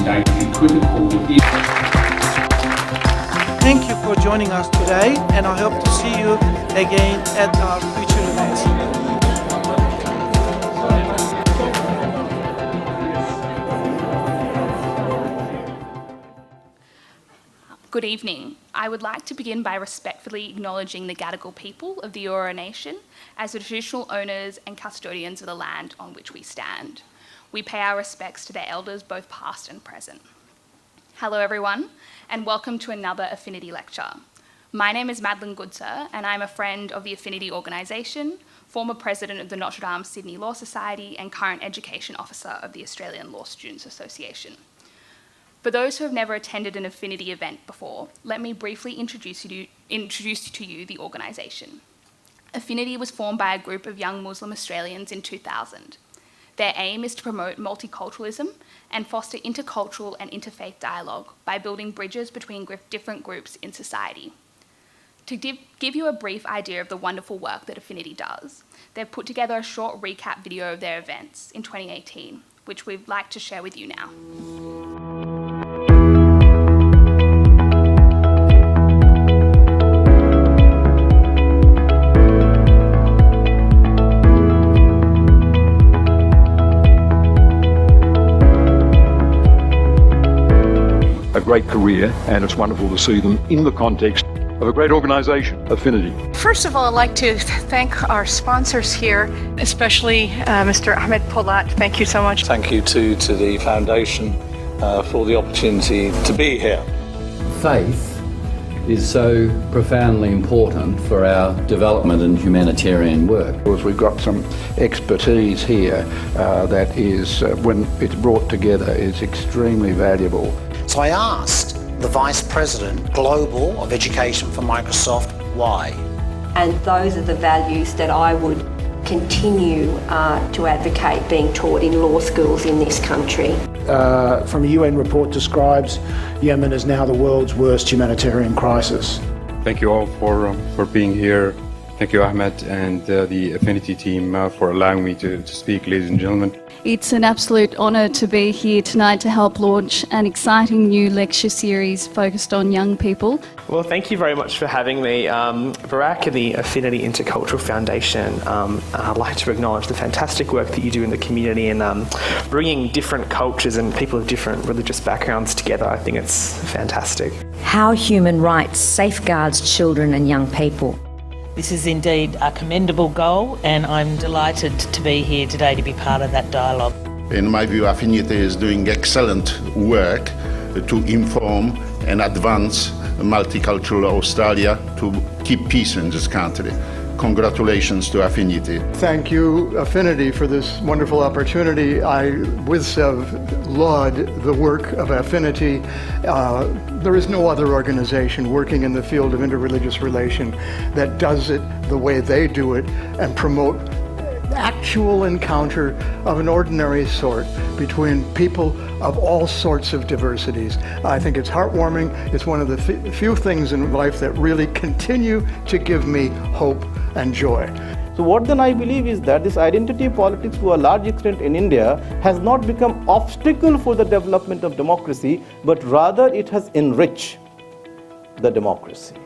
going to be critical within. Thank you for joining us today, and I hope to see you again at our future events. Good evening. I would like to begin by respectfully acknowledging the Gadigal people of the Eora Nation as the traditional owners and custodians of the land on which we stand. We pay our respects to their elders, both past and present. Hello everyone, and welcome to another Affinity lecture. My name is Madeleine Goodsir, and I'm a friend of the Affinity organisation, former president of the Notre Sydney Law Society, and current education officer of the Australian Law Students Association. For those who have never attended an Affinity event before, let me briefly introduce to you the organisation. Affinity was formed by a group of young Muslim Australians in 2000. Their aim is to promote multiculturalism and foster intercultural and interfaith dialogue by building bridges between different groups in society. To give you a brief idea of the wonderful work that Affinity does, they've put together a short recap video of their events in 2018, which we'd like to share with you now. A great career, and it's wonderful to see them in the context of a great organisation, Affinity. First of all, I'd like to thank our sponsors here, especially Mr. Ahmed Polat. Thank you so much. Thank you to the Foundation for the opportunity to be here. Faith is so profoundly important for our development and humanitarian work. We've got some expertise here that is, when it's brought together, is extremely valuable. So I asked the Vice President Global of Education for Microsoft why. And those are the values that I would continue to advocate being taught in law schools in this country. From a UN report describes Yemen as now the world's worst humanitarian crisis. Thank you all for being here. Thank you, Ahmed, and the Affinity team for allowing me to speak, ladies and gentlemen. It's an absolute honour to be here tonight to help launch an exciting new lecture series focused on young people. Well, thank you very much for having me. Barak and the Affinity Intercultural Foundation, I'd like to acknowledge the fantastic work that you do in the community and bringing different cultures and people of different religious backgrounds together. I think it's fantastic. How human rights safeguards children and young people. This is indeed a commendable goal, and I'm delighted to be here today to be part of that dialogue. In my view, Affinity is doing excellent work to inform and advance multicultural Australia to keep peace in this country. Congratulations to Affinity. Thank you, Affinity, for this wonderful opportunity. I, with Sev, laud the work of Affinity. There is no other organization working in the field of interreligious relation that does it the way they do it and promote actual encounter of an ordinary sort between people of all sorts of diversities. I think it's heartwarming. It's one of the few things in life that really continue to give me hope and joy. So what then I believe is that this identity politics to a large extent in India has not become obstacle for the development of democracy, but rather it has enriched the democracy.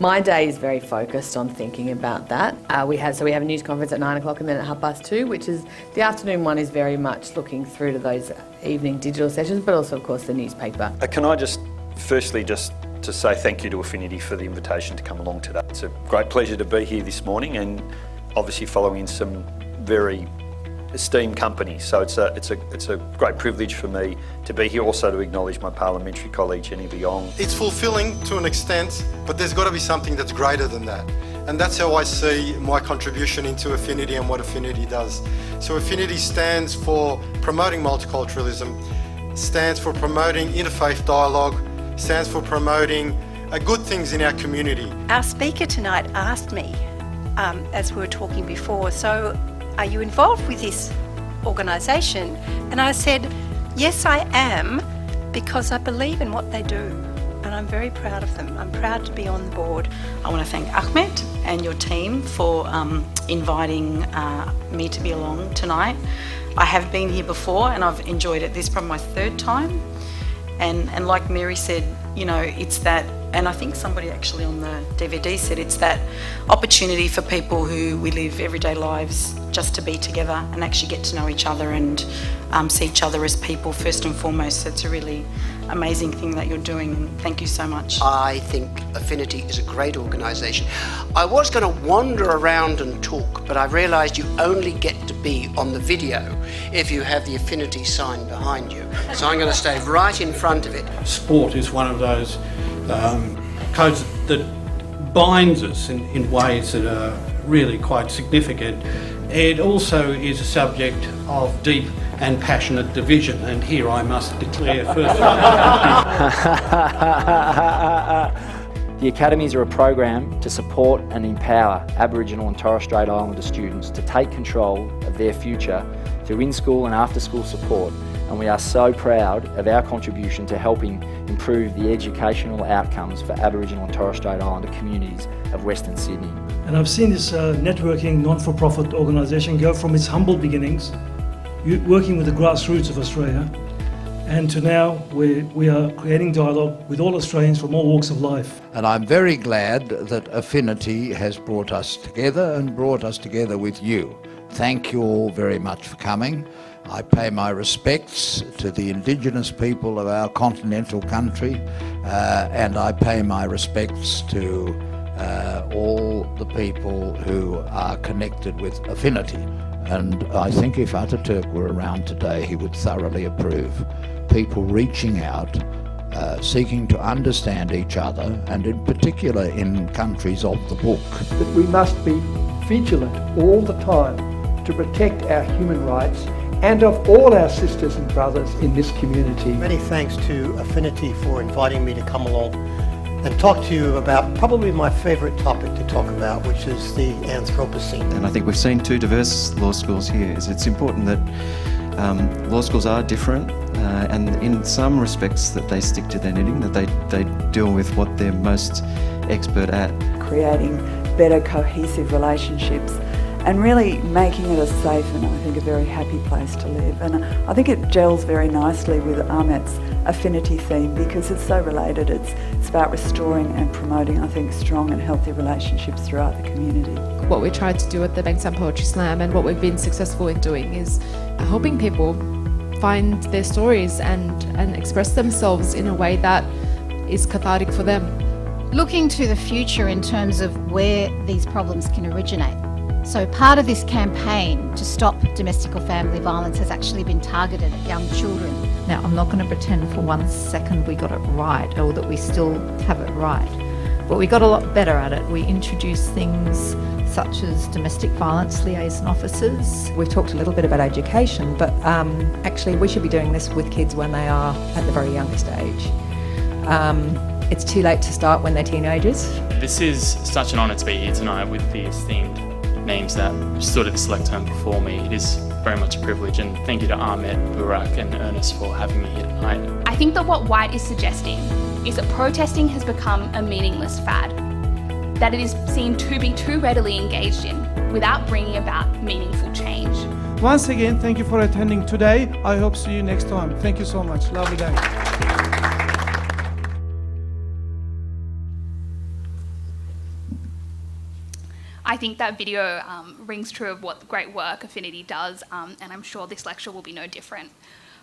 My day is very focused on thinking about that. We have a news conference at 9 o'clock and then at 2:30, which is, the afternoon one is very much looking through to those evening digital sessions, but also of course the newspaper. Can I firstly to say thank you to Affinity for the invitation to come along today. It's a great pleasure to be here this morning, and obviously following some very esteemed company. So it's a great privilege for me to be here, also to acknowledge my parliamentary colleague Jenny Leong. It's fulfilling to an extent, but there's got to be something that's greater than that. And that's how I see my contribution into Affinity and what Affinity does. So Affinity stands for promoting multiculturalism, stands for promoting interfaith dialogue, stands for promoting good things in our community. Our speaker tonight asked me, as we were talking before, so are you involved with this organisation? And I said, yes, I am, because I believe in what they do. And I'm very proud of them. I'm proud to be on the board. I want to thank Ahmed and your team for inviting me to be along tonight. I have been here before and I've enjoyed it. This is probably my third time. And like Mary said, you know, it's that, and I think somebody actually on the DVD said, it's that opportunity for people who we live everyday lives just to be together and actually get to know each other and see each other as people first and foremost. So it's a really amazing thing that you're doing, and thank you so much. I think Affinity is a great organisation. I was going to wander around and talk, but I realised you only get to be on the video if you have the Affinity sign behind you. So I'm going to stay right in front of it. Sport is one of those codes that binds us in ways that are really quite significant. It also is a subject of deep and passionate division, and here I must declare first. The academies are a program to support and empower Aboriginal and Torres Strait Islander students to take control of their future through in-school and after-school support, and we are so proud of our contribution to helping improve the educational outcomes for Aboriginal and Torres Strait Islander communities of Western Sydney. And I've seen this networking non-for-profit organisation go from its humble beginnings, working with the grassroots of Australia, and to now we are creating dialogue with all Australians from all walks of life. And I'm very glad that Affinity has brought us together and brought us together with you. Thank you all very much for coming. I pay my respects to the Indigenous people of our continental country, and I pay my respects to all the people who are connected with Affinity. And I think if Ataturk were around today, he would thoroughly approve. People reaching out, seeking to understand each other, and in particular in countries of the book. That we must be vigilant all the time to protect our human rights and of all our sisters and brothers in this community. Many thanks to Affinity for inviting me to come along and talk to you about probably my favourite topic to talk about, which is the Anthropocene. And I think we've seen two diverse law schools here. It's important that law schools are different, and in some respects that they stick to their knitting, that they deal with what they're most expert at. Creating better cohesive relationships and really making it a safe and I think a very happy place to live. And I think it gels very nicely with Ahmet's Affinity theme because it's so related. It's about restoring and promoting, I think, strong and healthy relationships throughout the community. What we tried to do at the Bankstown Poetry Slam and what we've been successful in doing is helping people find their stories and express themselves in a way that is cathartic for them. Looking to the future in terms of where these problems can originate. So part of this campaign to stop domestic or family violence has actually been targeted at young children. Now, I'm not going to pretend for 1 second we got it right or that we still have it right, but we got a lot better at it. We introduced things such as domestic violence liaison officers. We've talked a little bit about education, but actually we should be doing this with kids when they are at the very youngest age. It's too late to start when they're teenagers. This is such an honour to be here tonight with the esteemed names that stood at the select term before me. It is very much a privilege, and thank you to Ahmet, Burak and Ernest for having me here tonight. I think that what White is suggesting is that protesting has become a meaningless fad, that it is seen to be too readily engaged in without bringing about meaningful change. Once again, thank you for attending today. I hope to see you next time. Thank you so much. Lovely day. I think that video rings true of what great work Affinity does, and I'm sure this lecture will be no different.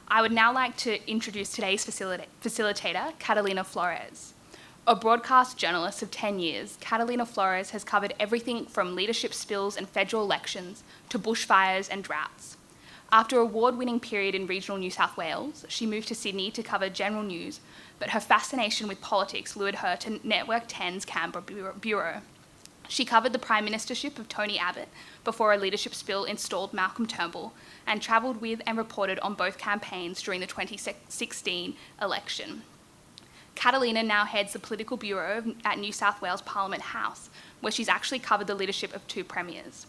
I would now like to introduce today's facilitator, Catalina Flores. A broadcast journalist of 10 years, Catalina Flores has covered everything from leadership spills and federal elections to bushfires and droughts. After an award-winning period in regional New South Wales, she moved to Sydney to cover general news, but her fascination with politics lured her to Network 10's Canberra bureau. She covered the Prime Ministership of Tony Abbott before a leadership spill installed Malcolm Turnbull, and travelled with and reported on both campaigns during the 2016 election. Catalina now heads the political bureau at New South Wales Parliament House, where she's actually covered the leadership of 2 premiers.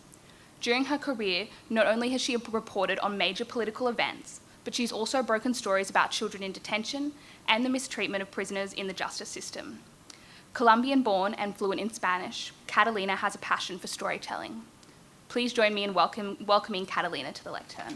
During her career, not only has she reported on major political events, but she's also broken stories about children in detention and the mistreatment of prisoners in the justice system. Colombian-born and fluent in Spanish, Catalina has a passion for storytelling. please join me in welcoming Catalina to the lectern.